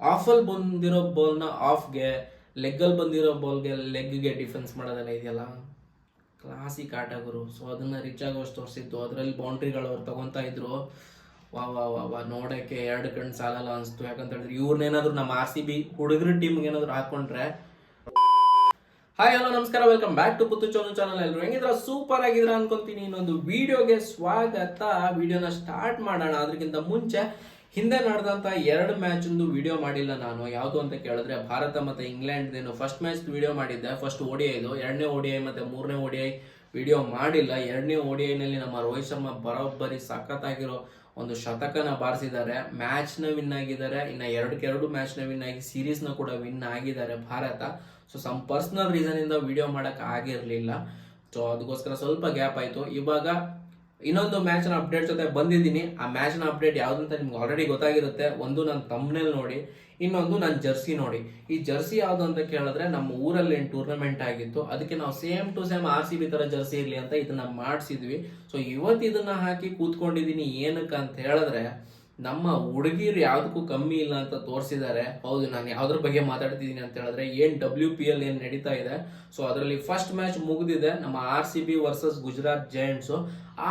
ಆಫಲ್ಲಿ ಬಂದಿರೋ ಬಾಲ್ನ ಆಫ್ಗೆ, ಲೆಗ್ಗಲ್ಲಿ ಬಂದಿರೋ ಬಾಲ್ಗೆ ಲೆಗ್ಗೆ ಡಿಫೆನ್ಸ್ ಮಾಡೋದೆಲ್ಲ ಇದೆಯಲ್ಲ, ಕ್ಲಾಸಿಕ್ ಆಟ ಗುರು. ಸೊ ಅದನ್ನ ರಿಚ್ ಆಗೋಷ್ಟು ತೋರಿಸಿದ್ದು, ಅದರಲ್ಲಿ ಬೌಂಡ್ರಿಗಳು ಅವ್ರು ತಗೊಂತಾ ಇದ್ರು. ವಾ ವಾ ವಾ ವಾ ನೋಡೋಕ್ಕೆ ಎರಡು ಕಣ್ಣು ಸಾಲಲ್ಲ ಅನಿಸ್ತು. ಯಾಕಂತ ಹೇಳಿದ್ರೆ ಇವ್ರನ್ನೇನಾದ್ರು ನಮ್ಮ RCB ಹುಡುಗರ ಟೀಮ್ಗೆ ಏನಾದ್ರು ಹಾಕೊಂಡ್ರೆ. ಹಾಯ್ ಹಲೋ ನಮಸ್ಕಾರ, ವೆಲ್ಕಮ್ ಬ್ಯಾಕ್ ಟು ಪುತ್ತು ಚೋನು ಚಾನಲ್. ಎಲ್ಲರೂ ಹೆಂಗಿದ್ರ? ಸೂಪರ್ ಆಗಿದ್ರ ಅನ್ಕೊಂತೀನಿ. ಇನ್ನೊಂದು ವಿಡಿಯೋಗೆ ಸ್ವಾಗತ. ವಿಡಿಯೋನ ಸ್ಟಾರ್ಟ್ ಮಾಡೋಣ. ಅದಕ್ಕಿಂತ ಮುಂಚೆ ಹಿಂದೆ ನಡೆದಂತ ಎರಡು ಮ್ಯಾಚ್ ವಿಡಿಯೋ ಮಾಡಿಲ್ಲ ನಾನು. ಯಾವುದು ಅಂತ ಕೇಳಿದ್ರೆ ಭಾರತ ಮತ್ತೆ ಇಂಗ್ಲೆಂಡ್ ಫಸ್ಟ್ ಮ್ಯಾಚ್ ವಿಡಿಯೋ ಮಾಡಿದ್ದೆ. ಫಸ್ಟ್ ODI ಇದು, ಎರಡನೇ ODI ಮತ್ತೆ ಮೂರನೇ ODI ವಿಡಿಯೋ ಮಾಡಿಲ್ಲ. ಎರಡನೇ ODI ನಲ್ಲಿ ನಮ್ಮ ರೋಹಿತ್ ಶರ್ಮಾ ಬರೋಬ್ಬರಿ ಸಖತ್ತಾಗಿರೋ ಒಂದು ಶತಕನ ಬಾರಿಸಿದ್ದಾರೆ. ಮ್ಯಾಚ್ ನ ವಿನ್ ಆಗಿದ್ದಾರೆ. ಇನ್ನ ಎರಡು ಮ್ಯಾಚ್ ನ ವಿನ್ ಆಗಿ ಸೀರೀಸ್ ನ ಕೂಡ ವಿನ್ ಆಗಿದ್ದಾರೆ Bharat. So some personal reason ಇಂದ ವಿಡಿಯೋ ಮಾಡಕ್ ಆಗಿರ್ಲಿಲ್ಲ. ಸೊ ಅದಕ್ಕೋಸ್ಕರ ಸ್ವಲ್ಪ ಗ್ಯಾಪ್ ಆಯ್ತು. ಇವಾಗ ಇನ್ನೊಂದು ಮ್ಯಾಚ್ ನ ಅಪ್ಡೇಟ್ ಜೊತೆ ಬಂದಿದ್ದೀನಿ. ಆ ಮ್ಯಾಚ್ ನ ಅಪ್ಡೇಟ್ ಯಾವ್ದಂತ ನಿಮ್ಗೆ ಆಲ್ರೆಡಿ ಗೊತ್ತಾಗಿರುತ್ತೆ. ಒಂದು ನನ್ನ ಥಂಬ್ನೇಲ್ ನೋಡಿ, ಇನ್ನೊಂದು ನನ್ನ ಜರ್ಸಿ ನೋಡಿ. ಈ ಜರ್ಸಿ ಯಾವ್ದು ಅಂತ ಕೇಳಿದ್ರೆ ನಮ್ಮ ಊರಲ್ಲಿ ಟೂರ್ನಮೆಂಟ್ ಆಗಿತ್ತು, ಅದಕ್ಕೆ ನಾವು ಸೇಮ್ ಟು ಸೇಮ್ RCB ತರ ಜರ್ಸಿ ಇರ್ಲಿ ಅಂತ ಇದನ್ನ ಮಾಡಿಸಿದ್ವಿ. ಸೊ ಇವತ್ತು ಇದನ್ನ ಹಾಕಿ ಕೂತ್ಕೊಂಡಿದೀನಿ. ಏನಕ್ಕೆ ಅಂತ ಹೇಳಿದ್ರೆ ನಮ್ಮ ಹುಡುಗಿರು ಯಾವ್ದಕ್ಕೂ ಕಮ್ಮಿ ಇಲ್ಲ ಅಂತ ತೋರಿಸಿದ್ದಾರೆ. ಹೌದು, ನಾನು ಯಾವ್ದ್ರ ಬಗ್ಗೆ ಮಾತಾಡ್ತಿದ್ದೀನಿ ಅಂತ ಹೇಳಿದ್ರೆ ಏನ್ WPL ಏನ್ ನಡೀತಾ ಇದೆ. ಸೊ ಅದರಲ್ಲಿ ಫಸ್ಟ್ ಮ್ಯಾಚ್ ಮುಗಿದಿದೆ, ನಮ್ಮ RCB versus Gujarat Giants.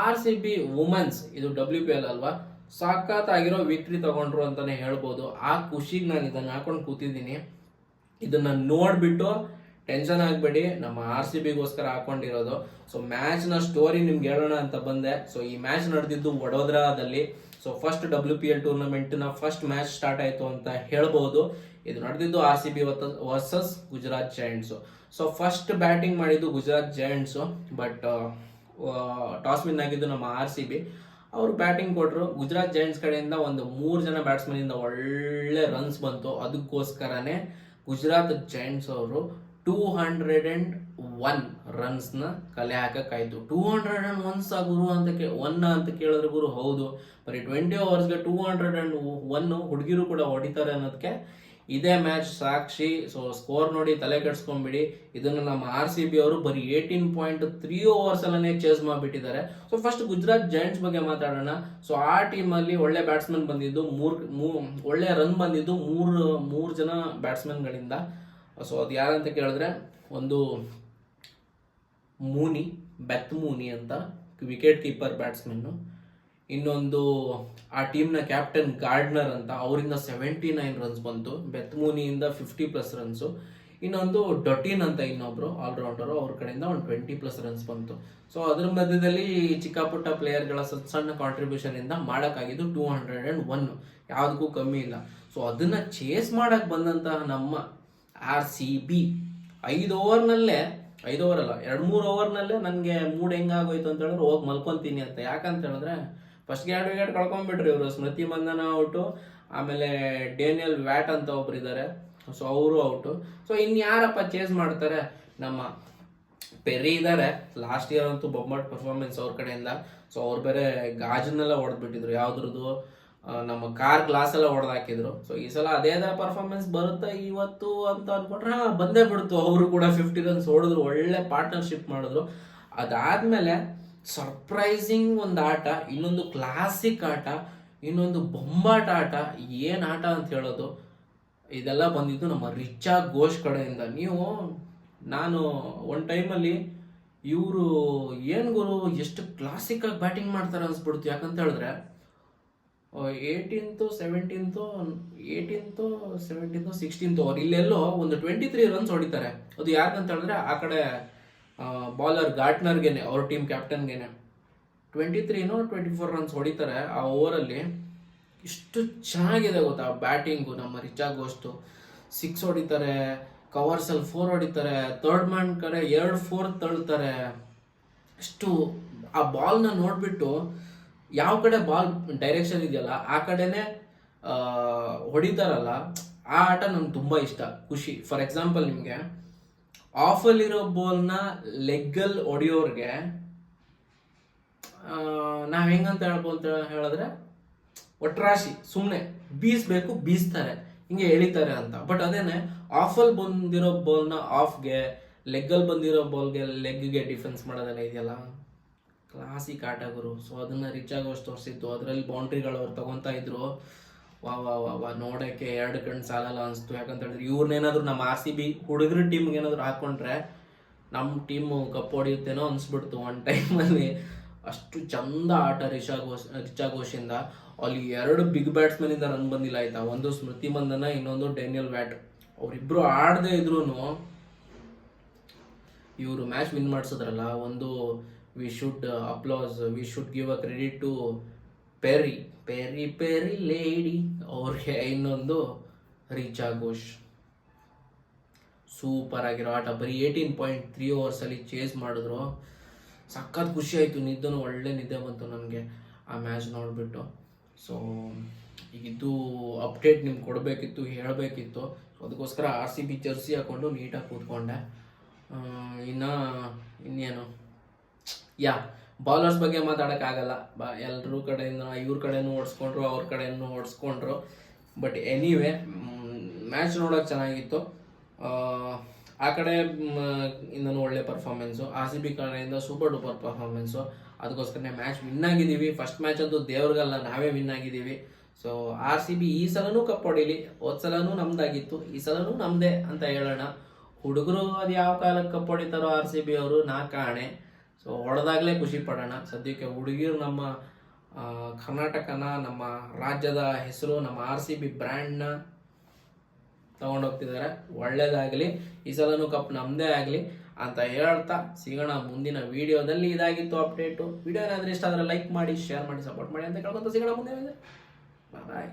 RCB women's ಇದು WPL ಅಲ್ವಾ, ಸಖತ್ ಆಗಿರೋ ವಿಕ್ಟ್ರಿ ತಗೊಂಡ್ರು ಅಂತಾನೆ ಹೇಳ್ಬೋದು. ಆ ಖುಷಿಗೆ ನಾನು ಇದನ್ನ ಹಾಕೊಂಡು ಕೂತಿದ್ದೀನಿ. ಇದನ್ನ ನೋಡ್ಬಿಟ್ಟು ಟೆನ್ಷನ್ ಆಗ್ಬೇಡಿ, ನಮ್ಮ RCBಗೋಸ್ಕರ ಹಾಕೊಂಡಿರೋದು. ಸೊ ಮ್ಯಾಚ್ ನ ಸ್ಟೋರಿ ನಿಮ್ಗೆ ಹೇಳೋಣ ಅಂತ ಬಂದೆ. ಸೊ ಈ ಮ್ಯಾಚ್ ನಡೆದಿದ್ದು ವಡೋದರಾದಲ್ಲಿ. ಸೊ ಫಸ್ಟ್ WPL ಟೂರ್ನಮೆಂಟ್ ನ ಫಸ್ಟ್ ಮ್ಯಾಚ್ ಸ್ಟಾರ್ಟ್ ಆಯ್ತು ಅಂತ ಹೇಳ್ಬಹುದು. ಇದು ನಡೆದಿದ್ದು RCB versus Gujarat Giants. So first batting ಮಾಡಿದ್ದು Gujarat Giants, but toss win ಆಗಿದ್ದು ನಮ್ಮ RCB. ಅವರು ಬ್ಯಾಟಿಂಗ್ ಕೊಟ್ಟರು. ಗುಜರಾತ್ ಜೈಂಟ್ಸ್ ಕಡೆಯಿಂದ ಒಂದು 3 ಜನ ಬ್ಯಾಟ್ಸ್ಮನ್ ಇಂದ ಒಳ್ಳೆ ರನ್ಸ್ ಬಂತು. ಅದಕ್ಕೋಸ್ಕರನೇ ಗುಜರಾತ್ ಜೈಂಟ್ಸ್ ಅವರು 201 ರನ್ಸ್ ನ ಕಲೆ ಹಾಕಕ್ಕಾಯ್ತು. 201 ಗುರು ಅಂತ ಕೇಳಿದ್ರೆ ಗುರು ಹೌದು, ಬರೀ 20 ಓವರ್ಸ್ಗೆ 201 ಹುಡುಗಿರು ಕೂಡ ಹೊಡಿತಾರೆ ಅನ್ನೋದಕ್ಕೆ ಇದೇ ಮ್ಯಾಚ್ ಸಾಕ್ಷಿ. ಸೊ ಸ್ಕೋರ್ ನೋಡಿ ತಲೆ ಕೆಡ್ಸ್ಕೊಂಡ್ಬಿಡಿ. ಇದನ್ನ ನಮ್ಮ RCB ಅವರು ಬರೀ 18.3 ಓವರ್ಸ್ ಅಲ್ಲೇ ಚೇಸ್ ಮಾಡಿಬಿಟ್ಟಿದ್ದಾರೆ. ಸೊ ಫಸ್ಟ್ ಗುಜರಾತ್ ಜೈಂಟ್ಸ್ ಬಗ್ಗೆ ಮಾತಾಡೋಣ. ಸೊ ಆ ಟೀಮ್ ಅಲ್ಲಿ ಒಳ್ಳೆ ಬ್ಯಾಟ್ಸ್ಮನ್ ಬಂದಿದ್ದು, ಒಳ್ಳೆ ರನ್ ಬಂದಿದ್ದು ಮೂರು ಜನ ಬ್ಯಾಟ್ಸ್ಮನ್ ಗಳಿಂದ. ಸೊ ಅದು ಯಾರಂತ ಕೇಳಿದ್ರೆ ಒಂದು ಬೆತ್ ಮೂನಿ ಅಂತ ವಿಕೆಟ್ ಕೀಪರ್ ಬ್ಯಾಟ್ಸ್ಮನ್. ಇನ್ನೊಂದು ಆ ಟೀಮ್ನ ಕ್ಯಾಪ್ಟನ್ ಗಾರ್ಡ್ನರ್ ಅಂತ, ಅವರಿಂದ 79 ರನ್ಸ್ ಬಂತು. ಬೆತ್ ಮೂನಿಯಿಂದ 50+ ರನ್ಸು. ಇನ್ನೊಂದು ಡೊಟಿನ್ ಅಂತ ಇನ್ನೊಬ್ರು ಆಲ್ರೌಂಡರು, ಅವ್ರ ಕಡೆಯಿಂದ ಒಂದು 20+ ರನ್ಸ್ ಬಂತು. ಸೊ ಅದ್ರ ಮಧ್ಯದಲ್ಲಿ ಚಿಕ್ಕ ಪುಟ್ಟ ಪ್ಲೇಯರ್ಗಳ ಸಣ್ಣ ಕಾಂಟ್ರಿಬ್ಯೂಷನ್ ಇಂದ ಮಾಡಕ್ಕಾಗಿದ್ದು 201, ಯಾವ್ದಕ್ಕೂ ಕಮ್ಮಿ ಇಲ್ಲ. ಸೊ ಅದನ್ನ ಚೇಸ್ ಮಾಡಕ್ ಬಂದಂತಹ ನಮ್ಮ RCB 5 ಓವರ್ನಲ್ಲೇ 5 ಓವರ್ ಅಲ್ಲ 2-3 ಓವರ್ನಲ್ಲೇ ನನಗೆ ಮೂಡ್ ಹೆಂಗಾಗೋಯ್ತು ಅಂತ ಹೇಳಿದ್ರೆ ಹೋಗಿ ಮಲ್ಕೊಂತೀನಿ ಅಂತ. ಯಾಕಂತ ಹೇಳಿದ್ರೆ ಫಸ್ಟ್ಗೆ 2 ವಿಕೆಟ್ ಕಳ್ಕೊಂಡ್ಬಿಟ್ರು ಇವರು. ಸ್ಮೃತಿ ಮಂದನ ಔಟು, ಆಮೇಲೆ ಡೇನಿಯಲ್ ವ್ಯಾಟ್ ಅಂತ ಒಬ್ರು ಇದ್ದಾರೆ, ಸೊ ಅವರು ಔಟು. ಸೊ ಇನ್ಯಾರಪ್ಪ ಚೇಸ್ ಮಾಡ್ತಾರೆ? ನಮ್ಮ ಪೆರಿ ಇದ್ದಾರೆ. ಲಾಸ್ಟ್ ಇಯರ್ ಅಂತೂ ಬೊಮ್ಮಟ್ ಪರ್ಫಾರ್ಮೆನ್ಸ್ ಅವ್ರ ಕಡೆಯಿಂದ. ಸೊ ಅವ್ರು ಬೇರೆ ಗಾಜನ್ನೆಲ್ಲ ಹೊಡೆದ್ಬಿಟ್ಟಿದ್ರು, ಯಾವ್ದ್ರದ್ದು ನಮ್ಮ ಕಾರ್ ಗ್ಲಾಸ್ ಎಲ್ಲ ಹೊಡೆದಾಕಿದ್ರು. ಸೊ ಈ ಸಲ ಅದೇ ಪರ್ಫಾರ್ಮೆನ್ಸ್ ಬರುತ್ತೆ ಇವತ್ತು ಅಂತ ಅನ್ಕೊಂಡ್ರೆ ಬಂದೇ ಬಿಡ್ತು. ಅವರು ಕೂಡ 50 ರನ್ಸ್ ಹೊಡೆದ್ರು, ಒಳ್ಳೆ ಪಾರ್ಟ್ನರ್ಶಿಪ್ ಮಾಡಿದ್ರು. ಅದಾದ್ಮೇಲೆ ಸರ್ಪ್ರೈಸಿಂಗ್ ಒಂದು ಆಟ, ಇನ್ನೊಂದು ಕ್ಲಾಸಿಕ್ ಆಟ, ಇನ್ನೊಂದು ಬೊಂಬಾಟ ಆಟ. ಏನ್ ಆಟ ಅಂತ ಹೇಳೋದು, ಇದೆಲ್ಲ ಬಂದಿದ್ದು ನಮ್ಮ ರಿಚಾ ಘೋಷ್ ಕಡೆಯಿಂದ. ನಾನು ಒಂದು ಟೈಮಲ್ಲಿ ಇವರು ಏನ್ ಗುರು ಎಷ್ಟು ಕ್ಲಾಸಿಕ್ ಆಗಿ ಬ್ಯಾಟಿಂಗ್ ಮಾಡ್ತಾರೆ ಅನ್ಸ್ಬಿಡ್ತು. ಯಾಕಂತ ಹೇಳಿದ್ರೆ 18th 17th 16th ಓವರ್ ಇಲ್ಲೆಲ್ಲೋ ಒಂದು 23 ರನ್ಸ್ ಹೊಡಿತಾರೆ. ಅದು ಯಾಕಂತ ಹೇಳಿದ್ರೆ ಆ ಕಡೆ ಬಾಲರ್ ಗಾರ್ಟ್ನರ್ಗೆನೆ, ಅವ್ರ ಟೀಮ್ ಕ್ಯಾಪ್ಟನ್ಗೆನೆ 23-24 ರನ್ಸ್ ಹೊಡಿತಾರೆ ಆ ಓವರಲ್ಲಿ. ಇಷ್ಟು ಚೆನ್ನಾಗಿದೆ ಗೊತ್ತಾ ಬ್ಯಾಟಿಂಗು ನಮ್ಮ ರಿಚಾ ಘೋಷ್ದು. 6 ಹೊಡಿತಾರೆ, ಕವರ್ಸಲ್ಲಿ 4 ಹೊಡಿತಾರೆ, ಥರ್ಡ್ ಮ್ಯಾನ್ ಕಡೆ 2-4 ತಳ್ತಾರೆ. ಇಷ್ಟು ಆ ಬಾಲ್ನ ನೋಡ್ಬಿಟ್ಟು ಯಾವ ಕಡೆ ಬಾಲ್ ಡೈರೆಕ್ಷನ್ ಇದೆಯಲ್ಲ ಆ ಕಡೆನೆ ಹೊಡಿತಾರಲ್ಲ, ಆ ಆಟ ನಂಗೆ ತುಂಬಾ ಇಷ್ಟ, ಖುಷಿ. ಫಾರ್ ಎಕ್ಸಾಂಪಲ್ ನಿಮ್ಗೆ ಆಫಲ್ಲಿರೋ ಬಾಲ್ನ ಲೆಗ್ಗಲ್ಲಿ ಹೊಡಿಯೋರ್ಗೆ ನಾವ್ ಹೆಂಗಂತ ಹೇಳ್ಬೋದು ಅಂತ ಹೇಳಿದ್ರೆ ಒಟ್ರಾಶಿ ಸುಮ್ಮನೆ ಬೀಸ್ಬೇಕು, ಬೀಸ್ತಾರೆ, ಹಿಂಗೆ ಎಳಿತಾರೆ ಅಂತ. ಬಟ್ ಅದೇನೆ ಆಫಲ್ಲಿ ಬಂದಿರೋ ಬಾಲ್ನ ಆಫ್ಗೆ, ಲೆಗ್ಗಲ್ಲಿ ಬಂದಿರೋ ಬಾಲ್ಗೆ ಲೆಗ್ಗೆ ಡಿಫೆನ್ಸ್ ಮಾಡೋದೆಲ್ಲ ಇದೆಯಲ್ಲ, ಕ್ಲಾಸಿಕ್ ಆಟ ಗುರು. ಸೊ ಅದನ್ನ ರಿಚ್ ಆಗೋಷ್ಟು ತೋರಿಸಿದ್ದು, ಅದರಲ್ಲಿ ಬೌಂಡ್ರಿಗಳು ಅವ್ರು ತಗೊಂತಾ ಇದ್ರು. ವಾ ವಾ ವಾ ವಾ ನೋಡೋಕ್ಕೆ ಎರಡು ಕಣ್ಣು ಸಾಲಲ್ಲ ಅನಿಸ್ತು. ಯಾಕಂತ ಹೇಳಿದ್ರೆ ಇವ್ರನ್ನೇನಾದ್ರು ನಮ್ಮ RCB ಹುಡುಗರ ಟೀಮ್ಗೆ ಏನಾದ್ರು ಹಾಕೊಂಡ್ರೆ ನಮ್ಮ ಟೀಮು ಕಪ್ ಹೊಡೆಯುತ್ತೇನೋ ಅನಿಸ್ಬಿಡ್ತು ಒಂದು ಟೈಮಲ್ಲಿ. ಅಷ್ಟು ಚಂದ ಆಟ ರಿಚಾ ಘೋಷಿಂದ. ಅಲ್ಲಿ 2 ಬಿಗ್ ಬ್ಯಾಟ್ಸ್ಮನಿಂದ ರನ್ ಬಂದಿಲ್ಲ ಆಯ್ತಾ, ಒಂದು ಸ್ಮೃತಿ ಮಂದನ, ಇನ್ನೊಂದು ಡೇನಿಯಲ್ ವ್ಯಾಟ್. ಅವರಿಬ್ರು ಆಡದೇ ಇದ್ರು ಇವರು ಮ್ಯಾಚ್ ವಿನ್ ಮಾಡಿಸಿದ್ರಲ್ಲ. ಒಂದು we should give a credit to Perry Perry Perry lady ಅವ್ರಿಗೆ, ಇನ್ನೊಂದು ರಿಚಾ ಘೋಷ್. ಸೂಪರ್ ಆಗಿರೋ ಆಟ. ಬರೀ 18.3 ಓವರ್ಸಲ್ಲಿ ಚೇಸ್ ಮಾಡಿದ್ರು. ಸಖತ್ ಖುಷಿ ಆಯಿತು, ನಿದ್ದೆನೂ ಒಳ್ಳೆ ನಿದ್ದೆ ಬಂತು ನನಗೆ ಆ ಮ್ಯಾಚ್ ನೋಡಿಬಿಟ್ಟು. ಸೊ ಇದು ಅಪ್ಡೇಟ್ ನಿಮ್ಗೆ ಕೊಡಬೇಕಿತ್ತು, ಹೇಳಬೇಕಿತ್ತು. ಸೊ ಅದಕ್ಕೋಸ್ಕರ RCB ಜರ್ಸಿ ಹಾಕ್ಕೊಂಡು ನೀಟಾಗಿ ಕೂತ್ಕೊಂಡೆ. ಇನ್ನೇನು ಬೌಲರ್ಸ್ ಬಗ್ಗೆ ಮಾತಾಡೋಕ್ಕಾಗಲ್ಲ. ಎಲ್ಲರೂ ಕಡೆಯಿಂದ ಇವ್ರ ಕಡೆನೂ ಓಡಿಸ್ಕೊಂಡ್ರು, ಅವ್ರ ಕಡೆಯೂ ಓಡಿಸ್ಕೊಂಡ್ರು. ಬಟ್ ಎನಿವೇ ಮ್ಯಾಚ್ ನೋಡೋಕೆ ಚೆನ್ನಾಗಿತ್ತು. ಆ ಕಡೆ ಇಂದನೂ ಒಳ್ಳೆ ಪರ್ಫಾರ್ಮೆನ್ಸು, RCB ಕಡೆಯಿಂದ ಸೂಪರ್ ಡೂಪರ್ ಪರ್ಫಾರ್ಮೆನ್ಸು. ಅದಕ್ಕೋಸ್ಕರನೇ ಮ್ಯಾಚ್ ವಿನ್ ಆಗಿದ್ದೀವಿ. ಫಸ್ಟ್ ಮ್ಯಾಚ್ ಅಂತೂ ದೇವ್ರಿಗಲ್ಲ, ನಾವೇ ವಿನ್ ಆಗಿದ್ದೀವಿ. ಸೊ RCB ಈ ಸಲನೂ ಕಪ್ ಹೊಡೀಲಿ. ಹೋದ ಸಲನೂ ನಮ್ದಾಗಿತ್ತು, ಈ ಸಲನೂ ನಮ್ಮದೇ ಅಂತ ಹೇಳೋಣ. ಹುಡುಗರು ಅದು ಯಾವ ಕಾಲಕ್ಕೆ ಕಪ್ ಹೊಡಿತಾರೋ RCB ಅವರು, ನಾ ಕಾಣೆ. ಸೊ ಹೊಡೆದಾಗಲೇ ಖುಷಿ ಪಡೋಣ. ಸದ್ಯಕ್ಕೆ ಹುಡುಗಿರು ನಮ್ಮ ಕರ್ನಾಟಕನ, ನಮ್ಮ ರಾಜ್ಯದ ಹೆಸರು, ನಮ್ಮ RCB ಬ್ರ್ಯಾಂಡ್ನ ತಗೊಂಡೋಗ್ತಿದ್ದಾರೆ. ಒಳ್ಳೇದಾಗಲಿ, ಈ ಸಲನೂ ಕಪ್ ನಮ್ಮದೇ ಆಗಲಿ ಅಂತ ಹೇಳ್ತಾ ಸಿಗೋಣ ಮುಂದಿನ ವಿಡಿಯೋದಲ್ಲಿ. ಇದಾಗಿತ್ತು ಅಪ್ಡೇಟು. ವಿಡಿಯೋ ಏನಾದರೂ ಇಷ್ಟ ಆದರೆ ಲೈಕ್ ಮಾಡಿ, ಶೇರ್ ಮಾಡಿ, ಸಪೋರ್ಟ್ ಮಾಡಿ ಅಂತ ಕೇಳ್ಕೊಂತ ಸಿಗೋಣ ಮುಂದಿನ. ಬಾಯ್.